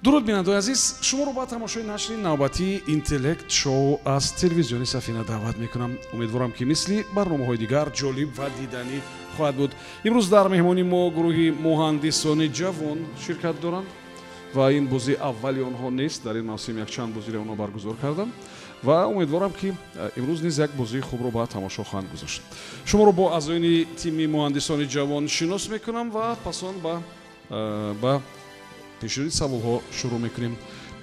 дуруд бинандаи азиз, шуморо ба тамошои нашри навбатии интеллект шоу аз телевизиони Сафина даъват мекунам. Умедворам ки мисли барномаҳои дигар ҷолиб ва диданӣ хоҳад буд. имрӯз дар меҳмони мо гурӯҳи муҳандисони ҷавон ширкат доранд ва ин бозии аввали онҳо нест. Дар ин мавсим якчанд бозиро онҳо баргузор карданд ва умедворам ки имрӯз низ як бозии хубро ба тамошо хоҳанд гузошт. Шуморо бо аъзоини тими муҳандисони ҷавон шинос мекунам ва пасон ба пешниҳоди саволҳо шурӯъ мекунем.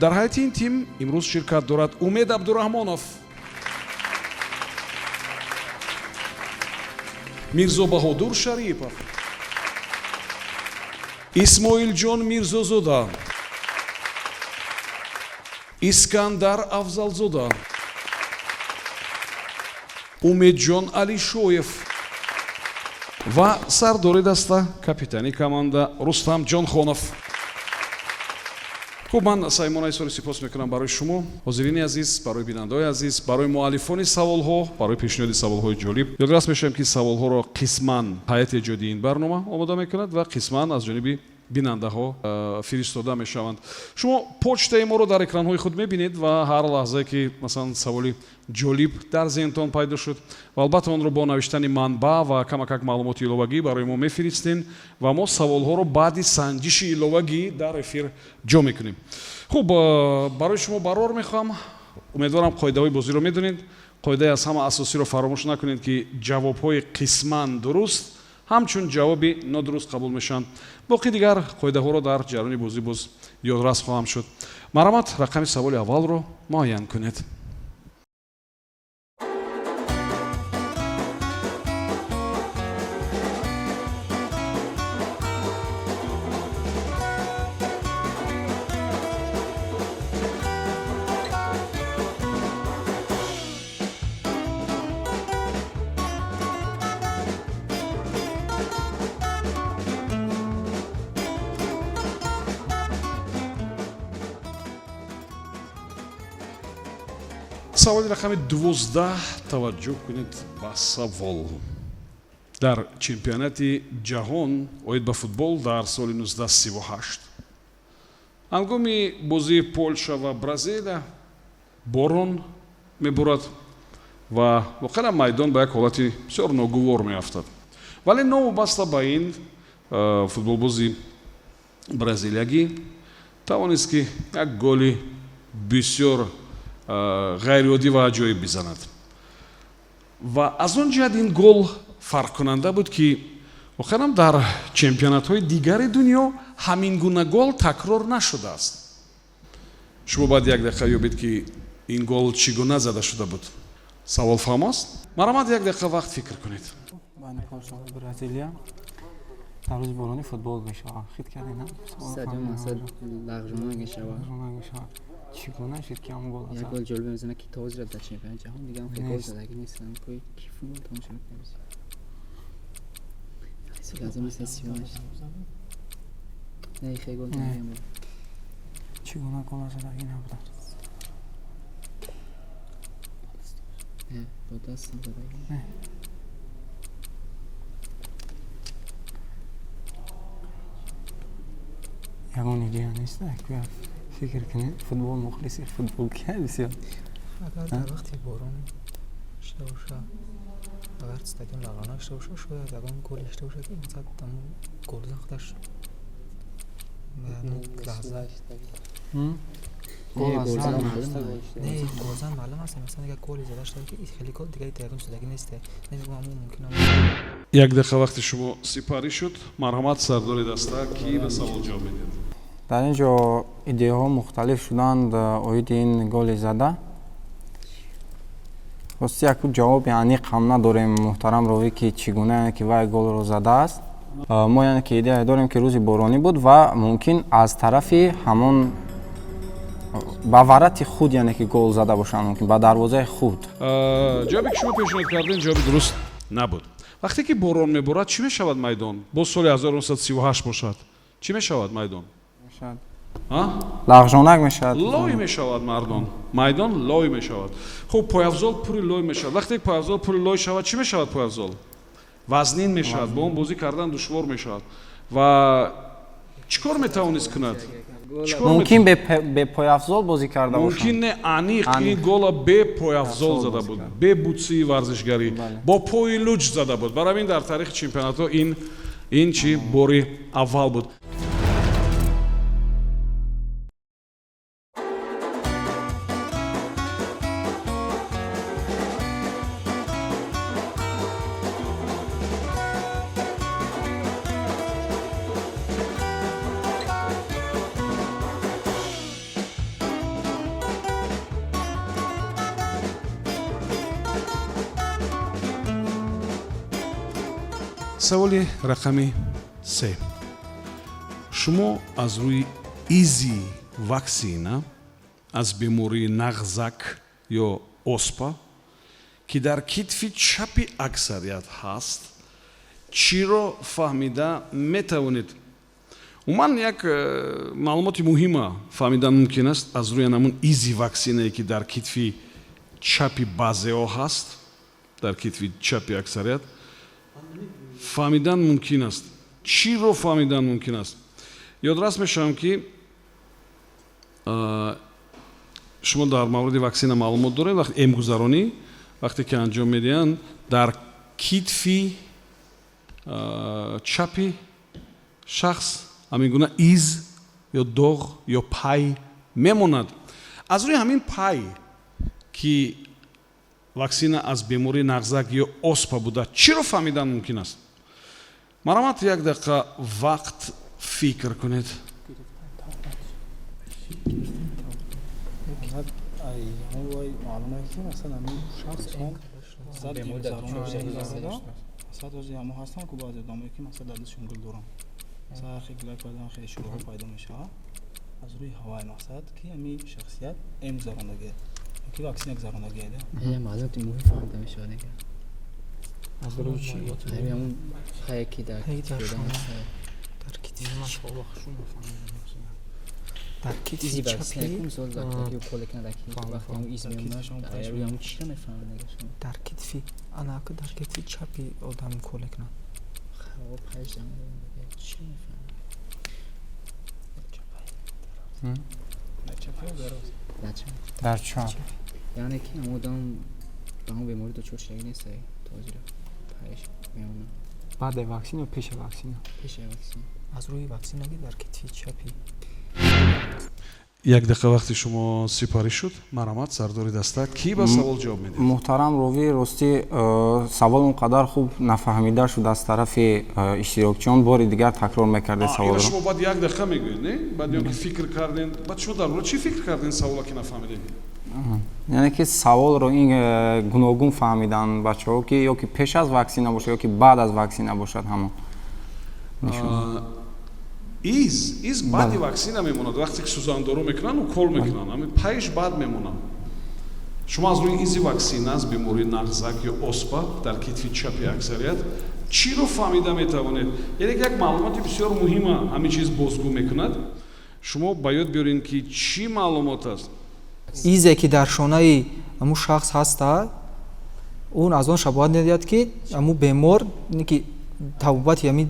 Дар ҳайати ин тим имрӯз ширкат дорад Умед Абдураҳмонов, Мирзо Баҳодур Шарипов, Исмоилҷон Мирзозода, Искандар Афзалзода, Умедҷон Алишоев ва сардори даста капитани команда Рустам Ҷонхонов. хуб, ман саймона исори сипос мекунам барои шумо ҳозирини азиз, барои бинандаҳои азиз, барои муаллифони саволҳо, барои пешниҳоди саволҳои ҷолиб. ёдгарас мешавем ки саволҳоро қисман ҳайати эҷодии ин барнома омода мекунад ва қисман аз ҷониби бинандаҳо фиристода мешаванд. шумо почтаи моро дар экранҳои худ мебинед ва ҳар лаҳзае ки масалан саволи ҷолиб дар зеҳнтон пайдо шуд ва албатта онро бо навиштани манбаъ ва камакак маълумоти иловагӣ барои мо мефиристен ва мо саволҳоро баъди санҷиши иловагӣ дар эфир ҷо мекунем. хуб, барои шумо барор мехоҳам, умедворам қоидаҳои бозиро медонед. қоидаи аз ҳама асосиро фаромӯш накунед ки ҷавобҳои қисман дуруст ҳамчун ҷавоби нодуруст қабул мешаванд. боқи дигар қоидаҳоро дар ҷараёни бозӣ боз ёдрас хоҳам шуд. марҳамат, рақами саволи аввалро муайян кунед. саволи рақами 12 таваҷҷӯҳ кунед ба савол. дар чемпионати ҷаҳон оид ба футбол дар соли 1938 ҳангоми бозии Полша ва Бразилия борон меборад ва воқеан майдон ба як ҳолати бисёр ногувор меафтад. вале новобаста ба ин футболбози бразилиягӣ тавонист ки як голи бисёр ғайриоддӣ ва аҷоиб бизанад. ва аз он ҷиҳат ин гол фарқкунанда буд ки охирам дар чемпионатҳои дигари дунё ҳамин гуна гол такрор нашудааст. шумо баъд як дақиқа ёбед ки ин гол чӣ гуна зада шуда буд. савол фаҳм аст? марҳамат, як дақиқа вақт фикр кунед. байни Полша ва Бразилия дар рӯзи борони футбол мешавад. хит кардем на? Садио Масад лағжуна мешавад. чӣ гуна шуд ки ҳам гол як гол ҷолиб мезана ки тоз дар чемпионати ҷаҳон дига ҳам гол задаги нестан кои ки футбол тамошо мекунем. Ҳайсо лазим нест симаш. Не хе гол нем. чӣ гуна гол задаги набуда. бо дастам задаги. ягон идея нест ки фикр кунед. футбол мухлиси футбол ки бисёр. агар дар вақти борон шуда боша, агар стадион лағана шуда боша, шояд ягон гол шуда боша ки масалан там голзахташ лаҳза голзан маълум аст. масалан агар голи зада шуда ки хеле гол дигари ягон шудаги нест. намегӯям мумкин аст. як дақиқа вақти шумо сипарӣ шуд. марҳамат, сардори даста ки ба савол ҷавоб медиҳад. дар ин ҷо идеяҳо мухталиф шуданд оиди ин голи зада. рости як ҷавоби аниқ ҳам надорем муҳтарам ровӣ ки чӣ гуна яъне ки вай голро задааст. мо яъне ки идея дорем ки рӯзи боронӣ буд ва мумкин аз тарафи ҳамон ба варати худ яъне ки гол зада бошанд, мумкин ба дарвозаи худ. ҷавобе ки шумо пешниҳод кардем ҷавоби дуруст набуд. вақте ки борон меборад чӣ мешавад майдон? боз соли 1938 бошад. чӣ мешавад майдон? лағжонак мешавад. лой мешавад майдон лой мешавад. хуб, пойафзол пури лой мешавад. вақте ки пойафзол пури лой шавад чӣ мешавад? пойафзол вазнин мешавад, бо он бозӣ кардан душвор мешавад. ва чӣ кор метавонист кунад? Чикор мумкин бе пойафзол бозӣ карда бошанд. мумкин не аниқ ин гола бе пойафзол зада буд, бе бутсии варзишгарӣ, бо пои луч зада буд. Барои ин дар таърихи чемпионатҳо ин чи бори аввал буд. саволи рақами 3. шумо аз рӯи изи ваксина аз бемории нағзак ё оспа ки дар китфи чапи аксарият ҳаст чиро фаҳмида метавонед? умуман як маълумоти муҳима фаҳмидан мумкин аст аз рӯи анамун изи ваксинае ки дар китфи чапи баъзеҳо ҳаст, дар китфи чапи аксарият фаҳмидан мумкин аст. чиро фаҳмидан мумкин аст? ёдрас мешавам ки шумо дар мавриди ваксина маълумот доред, вақти эмгузаронӣ вақте ки анҷом медиҳанд дар китфи чапи шахс ҳамин гуна из ё доғ ё пай мемонад. аз рӯи ҳамин пай ки ваксина аз бемории нағзак ё оспа буда чиро фаҳмидан мумкин аст? маромад як дақиқа вақт фикр кунед. از روی هوای مقصد که همین شخصیت ام گذراندگی که واکسن گذراندگی ده یه معلوماتی مهم فهمیده میشه دیگه از روی چی همون هایی در در کتفی در کتفی ایزی چپی واکسن زول داکی کل کنه داکی وقتی اون ایز میمونه روی همون چی رو میفهمه دیگه در کتفی انا که در کتفی چپی آدم کل کنه خب پایش دارم چی میفهمه در چپ یعنی که همودم به همون بیماری دچار شدگی نیست توجیه پایش میمونه بعد واکسن یا پیش واکسن؟ پیش واکسن. از روی واکسن اگه در کتفی چپی як дақиқа вақти шумо сипарӣ шуд. маромад сардори даста ки ба савол ҷавоб медиҳед? муҳтарам ровӣ рости савол он қадар хуб нафаҳмида шуд аз тарафи иштирокчиён. бори дигар такрор мекардед саволро. шумо баъд як дақиқа мегӯед, не? баъд ё ки фикр карден, баъд шумо дар бораи чӣ фикр карден савола ки нафаҳмидед? яъне ки саволро ин гуногун фаҳмидан бачаҳо ки ё ки пеш аз ваксина бошад ё ки баъд аз ваксина бошад ҳамон. из баъди ваксина мемонад. вақте ки сӯзандору мекунанд укол мекунанд, ҳамин пайш баъд мемонад. шумо аз рӯи изи ваксина аз бемории нағзак ё оспа дар китфи чапи аксарият чиро фаҳмида метавонед? яъне ки як маълумоти бисёр муҳима ҳамин чиз бозгӯ мекунад. шумо ба ёд биёред ки чӣ маълумот аст? изе ки дар шонаи аму шахс ҳаста он аз он шабоҳат медиҳад ки аму бемор ки табобати ҳамин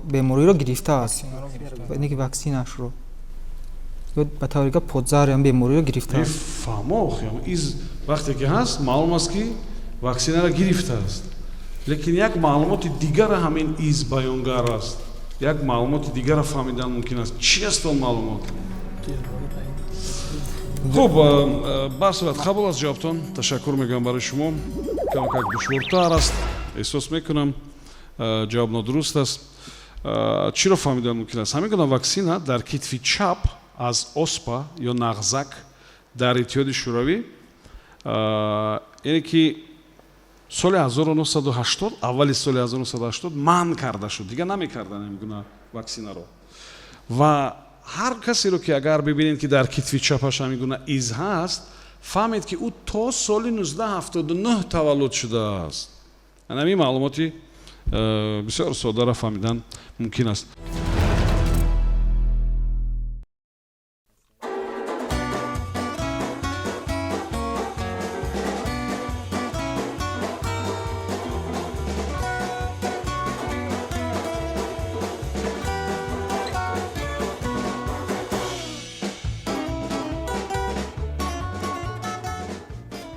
бемориро гирифтааст, яъне ки ваксинашро ё ба таври гап подзаҳри ҳам бемориро гирифтааст. фаҳмох из вақте ки ҳаст маълум аст ки ваксинаро гирифтааст, лекин як маълумоти дигара ҳамин из баёнгар аст. як маълумоти дигара фаҳмидан мумкин аст. чӣ аст он маълумот? хуб, барсабад қабул аз ҷавобтон ташаккур мегӯям барои шумо. камакак душвортар аст, эҳсос мекунам ҷавоб нодуруст аст. чиро фаҳмидан мумкин аст? ҳамин гуна ваксина дар китфи чап аз оспа ё нағзак дар иттиҳоди шӯравӣ яъне ки соли 1980 аввали соли 1980 манъ карда шуд, дигар намекарданд ҳамин гуна ваксинаро. ва ҳар касеро ки агар бибинед ки дар китфи чапаш ҳамин гуна из ҳаст, фаҳмед ки ӯ то соли 1979 таваллуд шудааст. ҳамин маълумоти бисёр соддара фаҳмидан мумкин аст.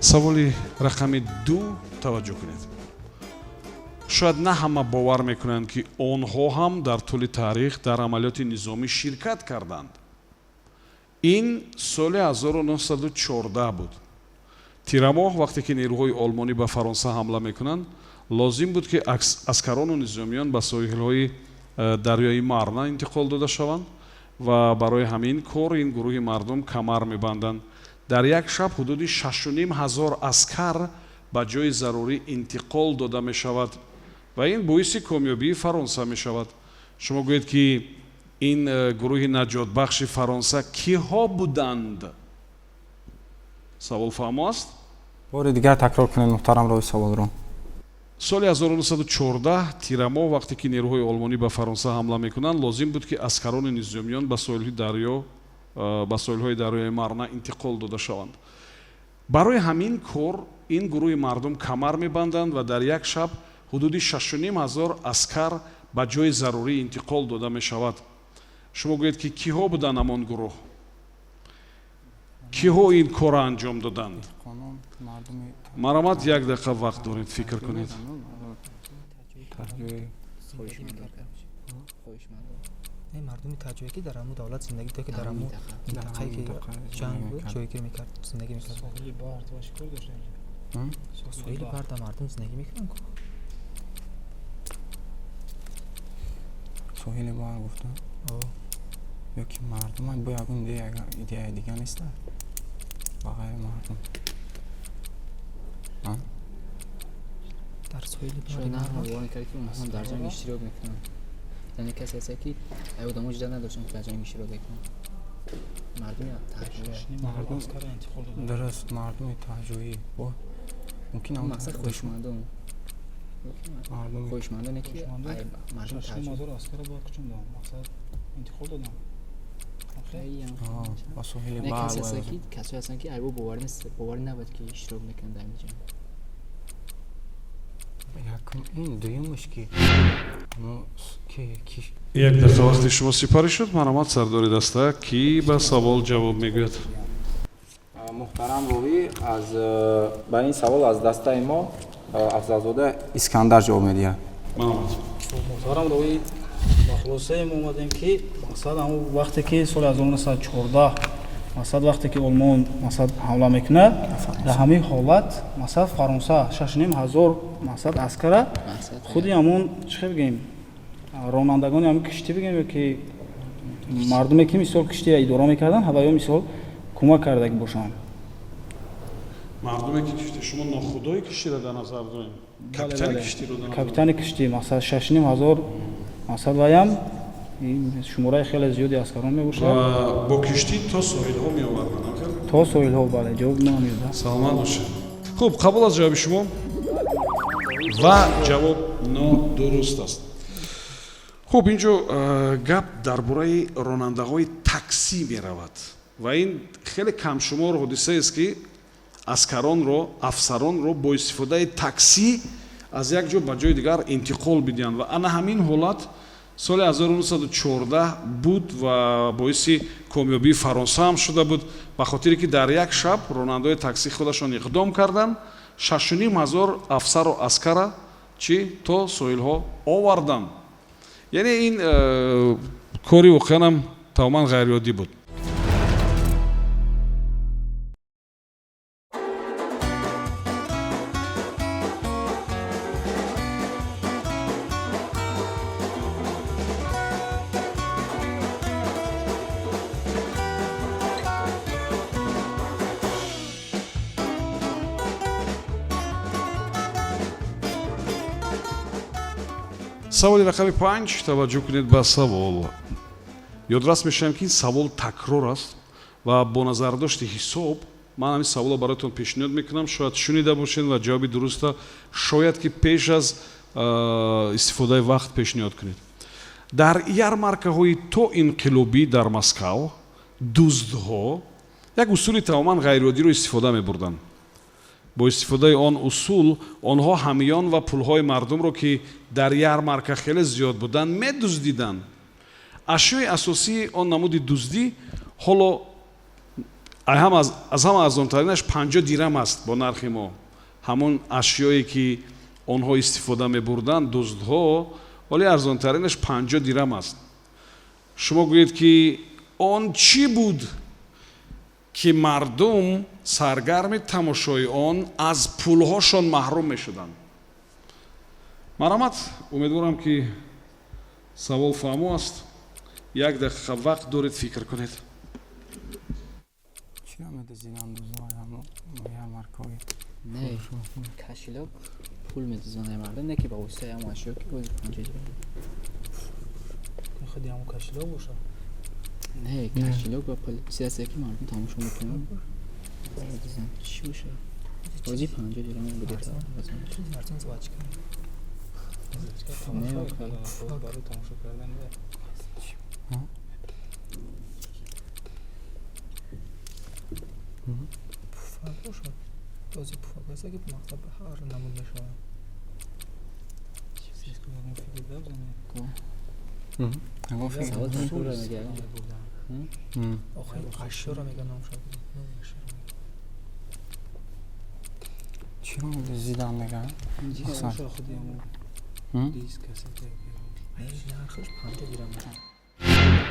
саволи рақами 2 таваҷҷӯҳ кунед. шояд на ҳама бовар мекунанд ки онҳо ҳам дар тӯли таърих дар амалиёти низомӣ ширкат карданд. ин соли 1914 буд. тирамоҳ вақте ки нерӯҳои олмонӣ ба фаронса ҳамла мекунанд, лозим буд ки аскарону низомиён ба соҳилҳои дарёи марна интиқол дода шаванд ва барои ҳамин кор ин гурӯҳи мардум камар мебанданд. дар як шаб ҳудуди 6500 аскар ба ҷои зарурӣ интиқол дода мешавад ва ин боиси комёбии фаронса мешавад. шумо гӯед ки ин гурӯҳи наҷотбахши фаронса киҳо буданд? савол фаҳмо аст? бори дигар такрор кунед муҳтарам рови саволро. соли 1914 тирамоҳ вақте ки нерӯҳои олмонӣ ба фаронса ҳамла мекунанд, лозим буд ки аскарони низомиён ба соҳилҳои дарёи марна интиқол дода шаванд. барои ҳамин кор ин гурӯҳи мардум камар мебанданд ва дар як шаб ҳудуди 6500 аскар ба ҷои зарурӣ интиқол дода мешавад. шумо гӯед ки киҳо буданд ҳамон гурӯҳ? киҳо ин корро анҷом доданд? марамат як дақиқа вақт доред, фикр кунед. мардуми таҷоӣ ки дар аму давлат зиндагӣ то ки дар аму минтақае ки ҷанг буд ҷойгир мекард, зиндагӣ мекард. соҳили баҳр ва шикор дошта инҷо. соҳили баҳр дар мардум зиндагӣ мекарданд ку. соҳили баҳр гуфтам ё ки мардумак бо ягон идеяи дига неста ба ғайри мардум. дар соҳили شاید نه баҳр باور کرد که اونها در جنگ اشتراک میکنن. یعنی کسی هست که آدم‌ها وجود نداشتن که در جنگ اشتراک کنن. مردم تحریک. мардум аскара интиқол дода. дураст мардуми таҳҷоӣ бо мумкин ам مقصد خوشمندم. мардуми خوشمندانه که مردم تحریک. 6500 аскара бо кучунда мақсад интиқол додам. خیلی هم ба соҳили نه баҳр کسی هست که کسی هستن که ایو باور نبود که اشتراک میکنن در این جنگ. якум ин дуюмаш ки як дақиқа вақти шумо сипарӣ шуд. марамат сардори даста ки ба савол ҷавоб мегӯяд? муҳтарам ровӣ ба ин савол аз дастаи мо афзалзода искандар ҷавоб медиҳад. марамат. муҳтарам ровӣ ба хулосае мо омадем ки мақсад ҳамун вақте ки соли 1914 мақсад вақте ки олмон мақсад ҳамла мекунад, дар ҳамин ҳолат мақсад фаронса 6500 мақсад аскара худи ҳамун чӣ бигем ронандагони ҳамин киштӣ бигем ё ки мардуме ки мисол киштия идора мекарданд ҳаваё мисол кӯмак кардаги бошанд. мардуме ки кишти шумо нохудои киштиро дар назар дорем? капитани киштиро дар назар? капитани киштӣ мақсад 6500 мақсад ваям шумораи хеле зиёди аскарон мебошад. ва бо киштӣ то соҳилҳо меоварданд. то соҳилҳо бале ҷавоб намеёда. саломат бошед. хуб, қабул аз ҷавоби шумо ва ҷавоб нодуруст аст. хуб, инҷо гап дар бораи ронандаҳои таксӣ меравад ва ин хеле камшумор ҳодисаест ки аскаронро, афсаронро бо истифодаи таксӣ аз як ҷо ба ҷои дигар интиқол бидиҳанд ва ана ҳамин ҳолат соли 1914 буд ва боиси комёбии фаронса ҳам шуда буд, ба хотире ки дар як шаб ронандаҳои таксӣ худашон иқдом карданд, 6500 афсару аскара чӣ то соҳилҳо оварданд. яъне ин кори воқеан ҳам тамоман ғайриоддӣ буд. саволи рақами 5 таваҷҷӯҳ кунед ба савол. ёдрас мешавем ки ин савол такрор аст ва бо назардошти ҳисоб ман ҳамин саволро бароятон пешниҳод мекунам. шояд шунида бошед ва ҷавоби дуруста шояд ки пеш аз истифодаи вақт пешниҳод кунед. дар ярмаркаҳои то инқилобӣ дар Москав дуздҳо як усули тамоман ғайриоддиро истифода мебурданд. бо истифодаи он усул онҳо ҳамиён ва пулҳои мардумро ки дар ярмарка хеле зиёд буданд медуздиданд. ашёи асосии он намуди дуздӣ ҳоло аз ҳама арзонтаринаш 50 дирам аст бо нархи мо. ҳамон ашёе ки онҳо истифода мебурданд дуздҳо, вале арзонтаринаш 50 дирам аст. шумо гӯед ки он чӣ буд ки мардум саргарми тамошои он аз пулҳошон маҳрум мешуданд? марҳамат, умедворам ки савол фаҳмо аст. 1 дақиқа вақт доред, фикр кунед. чиро медозинанд дӯзҳои ҳамо ярмаркаҳои Не, кашилок пул медозонад мардум, не ки ба воситаи ҳамон ашё ки бози 50 дирам. худи ҳамон кашилок бошад. Не, кашилок ба полисиясе ки мардум тамошо мекунанд. Чӣ бошад? бози 50 дирам буде. барои тамошо кардан пуфак бошад. бози пуфак аст ки мақсад ба ҳар намуд мешавад. охир ашёро мегӯям шад. чиро медозиданд мегӯям? худи ҳамон диск касета. нархаш 50 дирам.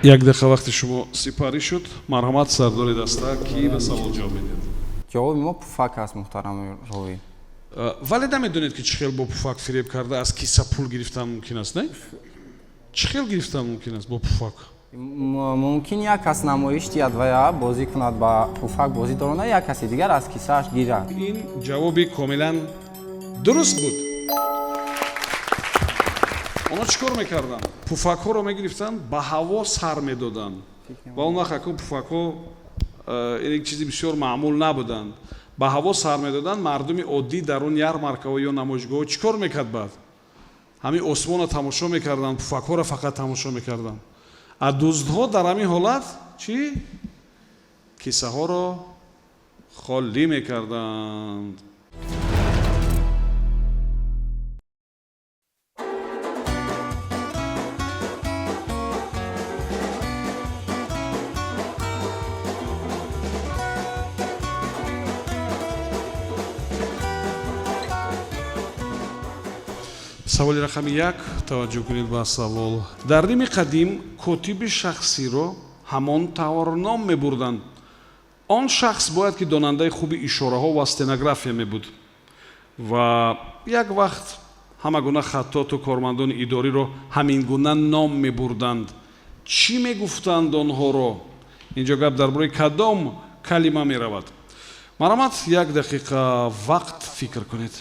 1 дақиқа вақти шумо сипарӣ шуд. марҳамат, сардори даста ки ба савол ҷавоб медиҳад. ҷавоби мо пуфак аст, муҳтарами ровӣ. вале намедонед ки чӣ хел бо пуфак фиреб карда аз киса пул гирифтан мумкин аст, не? чӣ хел гирифтан мумкин аст бо пуфак? мумкин як кас намоиш диҳад ва бозӣ кунад ба пуфак бозӣ дорона, як каси дигар аз кисааш гирад. ин ҷавоби комилан дуруст буд. онҳо чӣ кор мекарданд? пуфакҳоро мегирифтанд, ба ҳаво сар медоданд. ва он вақт акун пуфакҳо ин чизи бисёр маъмул набуданд. ба ҳаво сар медоданд. мардуми оддӣ дар он ярмаркаҳо ё намоишгоҳҳо чӣ кор мекард? баъд ҳамин осмонро тамошо мекарданд, пуфакҳоро фақат тамошо мекарданд. а дуздҳо дар ҳамин ҳолат чӣ? кисаҳоро холӣ мекарданд. саволи рақами 1, таваҷҷӯҳ кунед ба савол. дар рими қадим котиби шахсиро ҳамон тавр ном мебурданд. он шахс бояд ки донандаи хуби ишораҳо ва стенография мебуд ва як вақт ҳама гуна хаттоту кормандони идориро ҳамин гуна ном мебурданд. чӣ мегуфтанд онҳоро? инҷо гап дар бораи кадом калима меравад? марҳамат, 1 дақиқа вақт фикр кунед.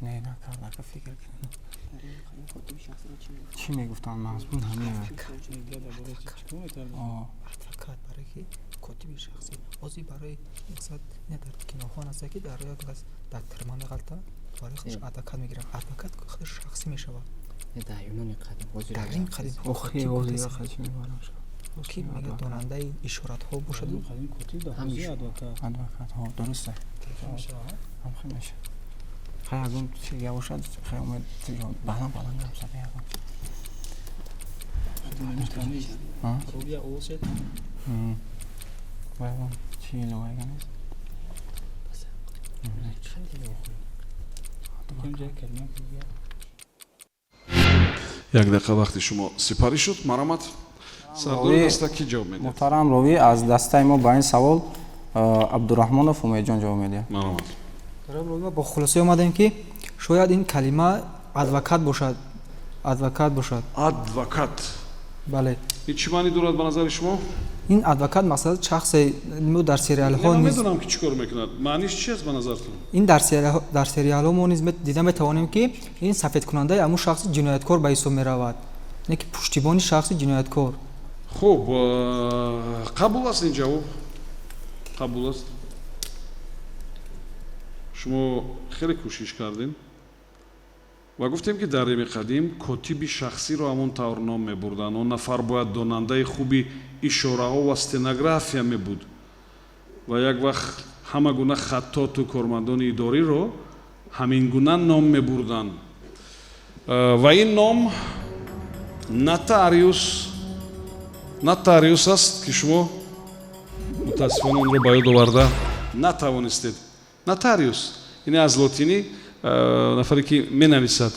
не накарда фикр кунед. чӣ мегуфтанд? мазмун ҳамин адвокат барои ки котиби шахсӣ ози барои мақсад не дар кинохон аст ки дар як кас дар тирма меғалта барои худаш адвокат мегирад. адвокат худаш шахсӣ мешавад. дар юнони қадим дар ин қадим охи озира хачи мебарам ки мега донандаи ишоратҳо бошад. адвокатҳо дурусте ҳамхи меша хай ягон чи я бошад хай умед баланд гап зада ягон вайгон чи иловайган аст. 1 дақиқа вақти шумо сипарӣ шуд. марҳамат, сардори даста ки ҷавоб медиҳад? муҳтарам ровӣ, аз дастаи мо ба ин савол абдураҳмонов умедҷон ҷавоб медиҳад. марҳамат. бо хулосаи омадем ки шояд ин калима адвокат бошад. адвокат бошад. адвокат. бале. ин чӣ маъни дорад ба назари шумо? ин адвокат мақсад шахсе дар сериалҳо низ намедонам ки чӣ кор мекунад. маъниш чи аст ба назартон? ин дар сериалҳо мо низ дида метавонем ки ин сафедкунандаи ҳамун шахси ҷинояткор ба ҳисоб меравад, не ки пуштибони шахси ҷинояткор. хуб, қабул аст ин ҷавоб? қабул аст. шумо хеле кӯшиш кардин ва гуфтем ки дар рими қадим котиби шахсиро ҳамон тавр ном мебурданд. он нафар бояд донандаи хуби ишораҳо ва стенография мебуд ва як вақт ҳама гуна хаттоту кормандони идориро ҳамин гуна ном мебурданд. Ва ин ном нотариус аст ки шумо мутаассифона онро ба ёд оварда натавонистед. Нотариус ин аз лотинӣ нафаре ки менависад.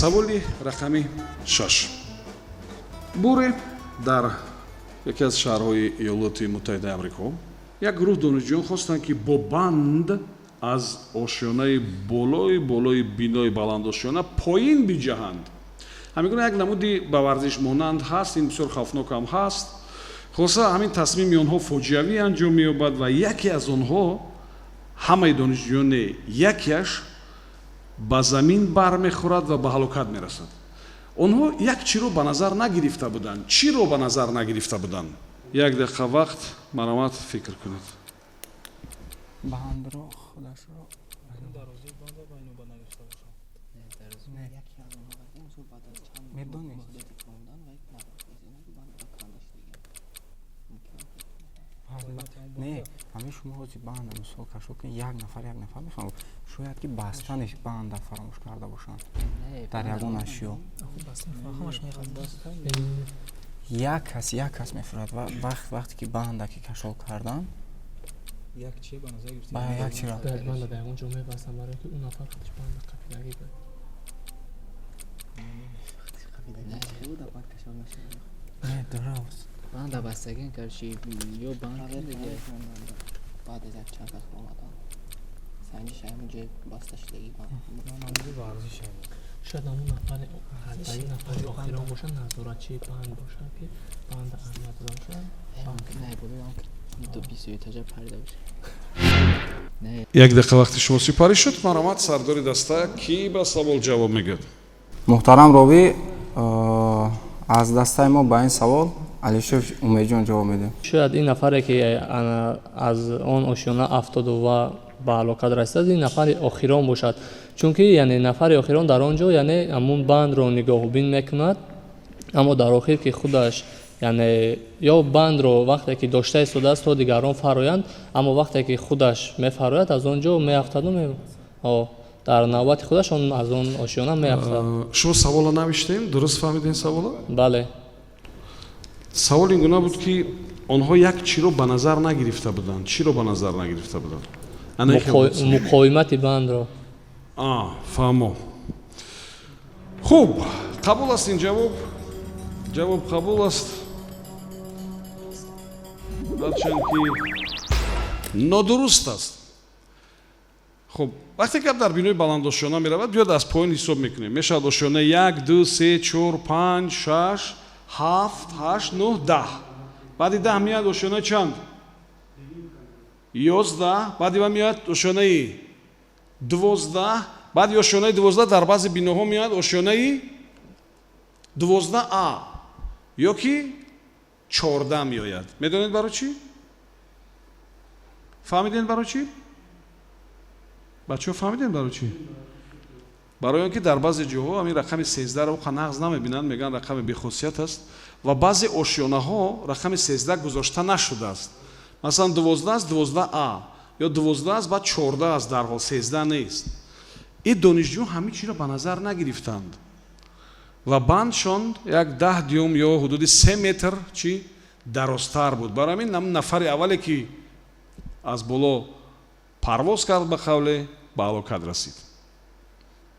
саволи рақами 6. буре дар яке аз шаҳрҳои иёлоти муттаҳидаи амрико як гурӯҳ донишҷӯён хостанд ки бо банд аз ошёнаи болои бинои баландошёна поин биҷаҳанд. ҳамин гуна як намуди ба варзиш монанд ҳаст, ин бисёр хавфнок ҳам ҳаст. хулоса ҳамин тасмими онҳо фоҷиавӣ анҷом меёбад ва яке аз онҳо, ҳамаи донишҷӯён не, якеаш ба замин бармехӯрад ва ба ҳалокат мерасад. онҳо як чиро ба назар нагирифта буданд. чиро ба назар нагирифта буданд? як дақиқа вақт маромад фикр кунед. бандро худашро не ҳамин шумо ҳози банда мисол кашо ки як нафар мехоҳам шояд ки бастаниш банда фаромӯш карда бошанд дар ягон ашё. як кас мефурад ва вақте ки банда ки кашол кардан як чиро банда дар ягон ҷо мебастанд барои ки он нафар худаш банда қапидаги буд. банда бастагин карши ё банд بعد از یک چند وقت اومدن سنجش همونجا بسته شدگی شاید همون نفری آخران باشن نظارتچی بند باشن که بند اهمیت داشتن نه بوده دو 20 تاجا پریده باشه. як дақиқа вақти шумо сипарӣ шуд. маромад сардори даста ки ба савол ҷавоб мегӯяд? муҳтарам ровӣ, аз дастаи мо ба ин савол алишер умедҷон ҷавоб медем. шояд ин нафаре ки аз он ошёна афтоду ва ба ҳалокат расид ин нафари охирон бошад, чунки яъне нафари охирон дар он ҷо яъне ҳамун бандро нигоҳубин мекунад, аммо дар охир ки худаш яъне ё бандро вақте ки дошта истодааст то дигарон фароянд, аммо вақте ки худаш мефарояд аз он ҷо меафтаду дар навбати худаш он аз он ошёна меафтад. шумо савола навиштем, дуруст фаҳмидем савола? бале. савол ин гуна буд ки онҳо як чиро ба назар нагирифта буданд. чиро ба назар нагирифта буданд? муқоимати бандро. фаҳмо. хуб, қабул аст ин ҷавоб? ҷавоб қабул аст. ҳарчанд ки нодуруст аст. хуб, вақте гап дар бинои баландошона меравад, биёд аз поин ҳисоб мекунем. мешавад ошёна 1 2 3 4 5 6 7 8 9 10. баъди 10 меояд ошёнаи чанд? 11. баъди ва меояд ошёнаи 12. баъди ошёнаи 12 дар баъзе биноҳо меояд ошёнаи 12а ё ки 14 меояд. медонед барои чӣ? фаҳмидед барои чӣ? бачаҳо фаҳмидед барои чӣ? барои он ки дар баъзе ҷоҳо ҳамин рақами 13-ро нағз намебинанд, мегӯянд рақами бехосият аст ва баъзе ошёнаҳо рақами 13 гузошта нашудааст. масалан 12 аст 12а ё 12 аст баъд 14 аст, дарҳол 13 нест. ин донишҷӯён ҳамин чиро ба назар нагирифтанд ва бандшон як 10 дюйм ё ҳудуди 3 метр чӣ дарозтар буд. барои ҳамин нафари аввале ки аз боло парвоз кард ба қавле ба ҳалокат расид.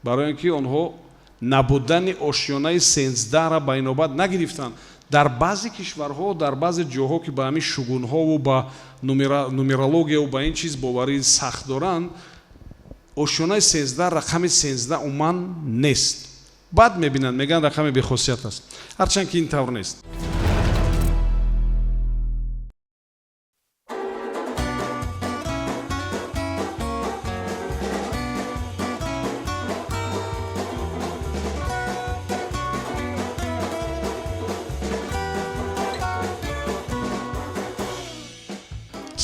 барои он ки онҳо набудани ошёнаи 13-ра ба инобат нагирифтанд. дар баъзе кишварҳо, дар баъзе ҷоҳо ки ба ҳамин шугунҳову ба нумерологияу ба ин чиз боварии сахт доранд, ошёнаи 13 рақами 13 умуман нест. баъд мебинанд, мегӯянд рақами бехосият аст. ҳарчанд ки ин тавр нест.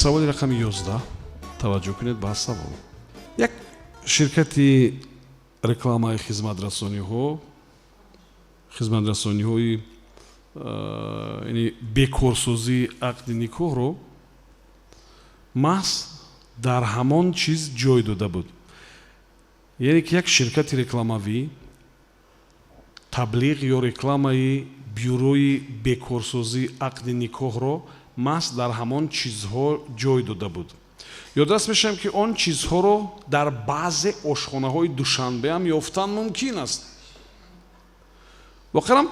саволи рақами 11 таваҷҷӯҳ кунед ба савол. Як ширкати рекламаи хизматрасониҳои яъне бекорсозии ақди никоҳро маҳз дар ҳамон чиз ҷой дода буд. яъне ки як ширкати рекламавӣ таблиғ ё рекламаи бюрои бекорсозии ақди никоҳро маҳз дар ҳамон чизҳо ҷой дода буд. ёддас мешавем ки он чизҳоро дар баъзе ошхонаҳои душанбе ҳам ёфтан мумкин аст. воқеан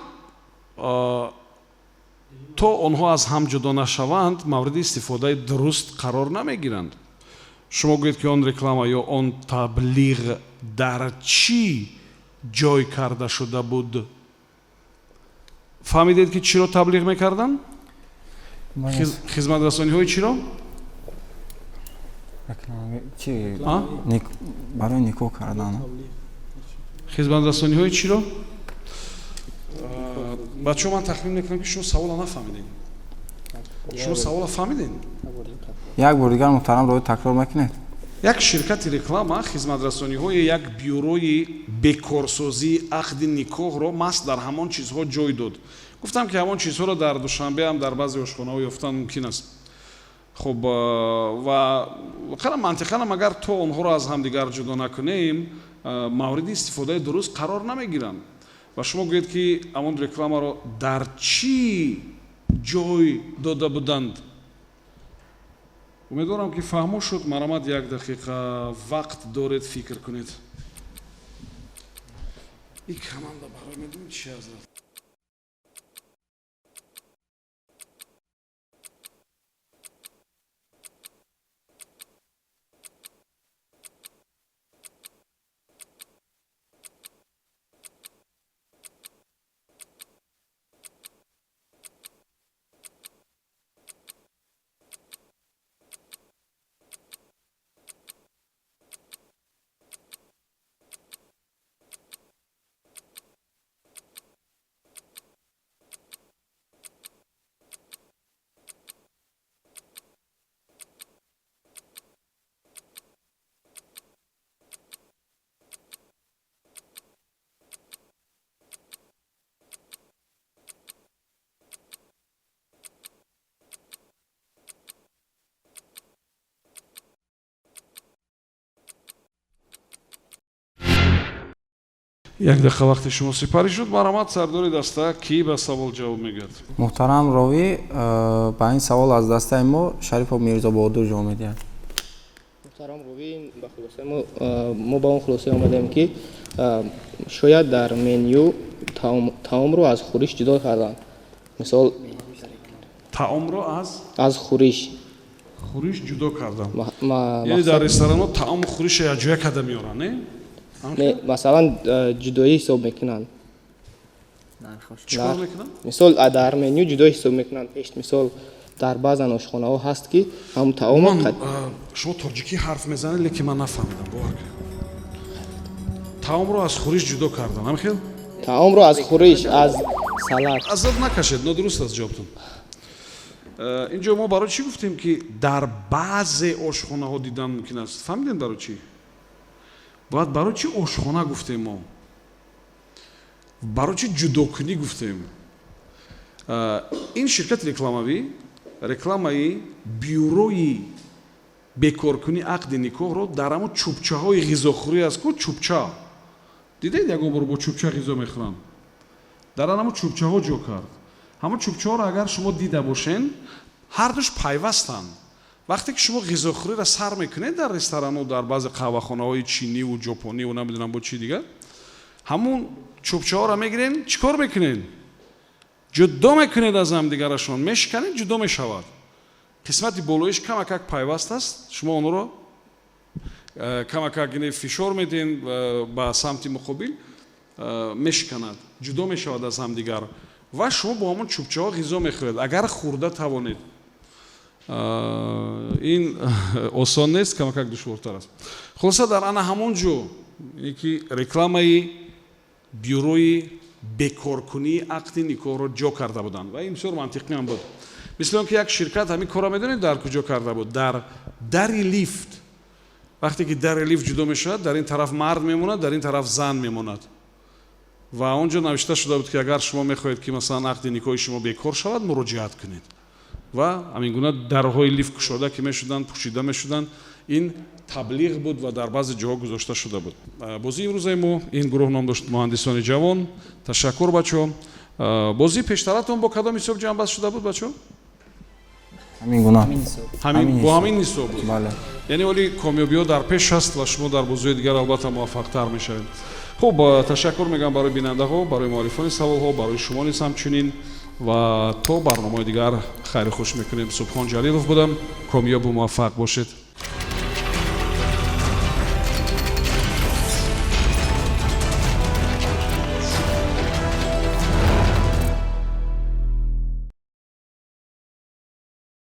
то онҳо аз ҳам ҷудо нашаванд мавриди истифодаи дуруст қарор намегиранд. шумо гӯед ки он реклама ё он таблиғ дар чӣ ҷой карда шуда буд? фаҳмидед ки чиро таблиғ мекарданд? хизматрасониҳои чиро? барои никоҳ кардан. хизматрасониҳои чиро? бачаҳо ман тахмин мекунам ки шумо савола нафаҳмидед. шумо савола фаҳмидед? як бор дигар муҳтарам роҳи такрор мекунед. як ширкати реклама хизматрасониҳои як бюрои бекорсозии ақди никоҳро маҳз дар ҳамон чизҳо ҷой дод. гуфтам ки ҳамон чизҳоро дар душанбе ҳам дар баъзе ошхонаҳо ёфтан мумкин аст. хуб ва мантиқан агар то онҳоро аз ҳамдигар ҷудо накунем мавриди истифодаи дуруст қарор намегиранд. ва шумо гӯед ки ҳамон рекламаро дар чӣ ҷой дода буданд? умедворам ки фаҳмо шуд. марамад 1 дақиқа вақт доред фикр кунед. ин команда барои медонед чи ҳазрат? як дақиқа вақти шумо сипарӣ шуд. марамад сардори даста кӣ ба савол ҷавоб мегӯяд? муҳтарам ровӣ ба ин савол аз дастаи мо Шарифов Мирзо Боҳодур ҷавоб медиҳад. муҳтарам ровӣ ба хулосаи мо ба он хулосаи омадем ки шояд дар меню таомро аз хӯриш ҷудо карданд. мисол таомро аз хӯриш ҷудо карданд. яъне дар ресторанҳо таому хӯриша якҷоя карда меоранд, не? масалан ҷудоӣ ҳисоб мекунанд. чӣ кор мекунанд? мисол дар меню ҷудо ҳисоб мекунанд. мисол дар баъзан ошхонаҳо ҳаст ки ҳам таомо шумо тоҷикӣ ҳарф мезанед, лекин ман нафаҳмидам. бовар кунед. таомро аз хӯриш ҷудо кардан. ҳамхел? таомро аз хӯриш, аз салат. азоб накашед, нодуруст аст ҷавобтон. инҷо мо барои чӣ гуфтем ки дар баъзе ошхонаҳо дидан мумкин аст? фаҳмидем барои чӣ? бояд барои чӣ ошхона гуфтем мо? барои чӣ ҷудокунӣ гуфтем? ин ширкати рекламавӣ рекламаи бюрои бекоркунӣ ақди никоҳро дар ҳамон чӯбчаҳои ғизохӯрӣ аст ку чӯбча. дидед ягон бор бо чӯбча ғизо мехӯранд? дар ҳамон чӯбчаҳо ҷо кард. ҳамон чӯбчаҳоро агар шумо дида бошен ҳардуш пайвастанд. вақте ки шумо ғизохӯриро сар мекунед дар ресторанҳо, дар баъзе қаҳвахонаҳои чиниву ҷопониву намедонам бо чӣ дигар, ҳамун чӯбчаҳоро мегирен, чӣ кор мекунед? ҷудо мекунед аз ҳамдигарашон, мешиканед, ҷудо мешавад. қисмати болоиш камакак пайваст аст. шумо онро камакак фишор медиҳед ба самти муқобил, мешиканад, ҷудо мешавад аз ҳамдигар ва шумо бо ҳамон чӯбчаҳо ғизо мехӯред агар хӯрда тавонед. ин осон нест, камакак душвортар аст. хулоса дар ана ҳамон ҷо ки рекламаи бюрои бекоркунии ақди никоҳро ҷо карда буданд ва ин бисёр мантиқӣ ҳам буд. мисли он ки як ширкат ҳамин кора медонед дар куҷо карда буд, дар дари лифт. вақте ки дари лифт ҷудо мешавад, дар ин тараф мард мемонад, дар ин тараф зан мемонад. ва он ҷо навишта шуда буд ки агар шумо мехоҳед ки масалан ақди никоҳи шумо бекор шавад, муроҷиат кунед. ва ҳамин гуна дарҳои лифт кушода ки мешуданд, пӯшида мешуданд, ин таблиғ буд ва дар баъзе ҷоҳо гузошта шуда буд. бозии имрӯзаи мо ин гурӯҳ ном дошт муҳандисони ҷавон. Ташаккур бачаҳо. бозии пештаратон бо кадом ҳисоб ҷамъбаст шуда буд бачаҳо? ҳамин гуна. бо ҳамин ҳисоб буд. бале. яъне оли комёбиҳо дар пеш аст ва шумо дар бозиҳои дигар албатта муваффақтар мешавед. хуб, ташаккур мегӯям барои бинандаҳо, барои муаллифони саволҳо, барои шумо низ ҳамчунин. ва то барномаҳои дигар хайру хуш мекунем. Субҳон Ҷалилов будам. Комёбу муваффақ бошед.